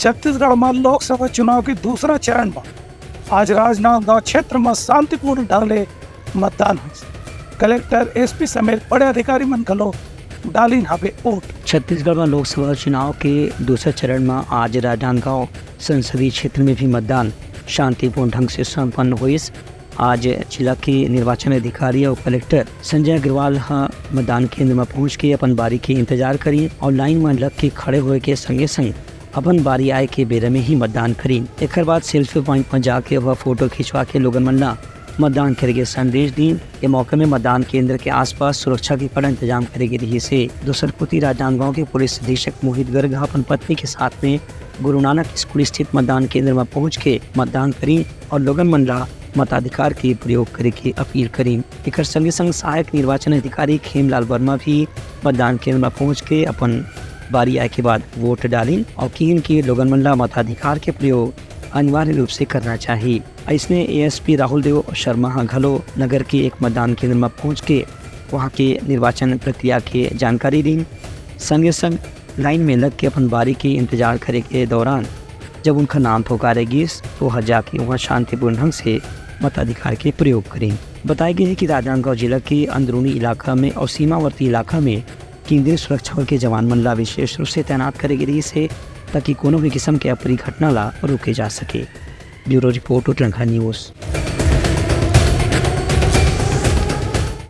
छत्तीसगढ़ में लोकसभा चुनाव के दूसरा चरण में आज राजनांदगांव क्षेत्र में शांतिपूर्ण ढंग ले मतदान हुई। कलेक्टर एसपी समेत बड़े अधिकारी मन घलो डालिन हवे वोट। छत्तीसगढ़ में लोकसभा चुनाव के दूसरे चरण में आज राजनांदगांव संसदीय क्षेत्र में भी मतदान शांतिपूर्ण ढंग से संपन्न हुई। आज जिला के निर्वाचन अधिकारी और कलेक्टर संजय अग्रवाल मतदान केंद्र में पहुंच के अपन बारी के इंतजार करी और लाइन में लग के खड़े हुए के संगे संग अपन बारी आए के बेरे में ही मतदान करी। एक बाद सेल्फी पॉइंट पर जाके वह फोटो खिंचवा के लोगन मन ला मतदान करे के संदेश दी। ये मौके में मतदान केंद्र के आसपास सुरक्षा के कड़ा इंतजाम करे के रही से दूसर पुती राजनांदगांव के पुलिस अधीक्षक मोहित गर्ग अपन पत्नी के साथ में गुरु नानक स्कूल स्थित मतदान केंद्र में पहुंच के मतदान करी और लोगन मन ला मताधिकार के प्रयोग करे की अपील करी। एक संगे संग सहायक निर्वाचन अधिकारी खेमलाल वर्मा भी मतदान केंद्र में पहुंच के अपन बारी आए के बाद वोट डाली और कीन के लोगन मन ला मताधिकार के प्रयोग अनिवार्य रूप से करना चाहिए। इसने एएसपी राहुल देव शर्मा घलो नगर के एक मतदान केंद्र में पहुंच के वहां के निर्वाचन प्रक्रिया के जानकारी दी। संगे संग लाइन में लग के अपन बारी के इंतजार करे के दौरान जब उनका नाम पुकारेगी तो वह जाके वहाँ शांतिपूर्ण ढंग से मताधिकार के प्रयोग करें। बताया गया है कि राजनांदगांव जिला के अंदरूनी इलाका में और सीमावर्ती इलाका में केंद्रीय सुरक्षा बल के जवान मन ला विशेष रूप से तैनात करे गई से ताकि कोनो भी किस्म के अप्रिय घटना ला रोके जा सके। Bureau report Uttarakhand news.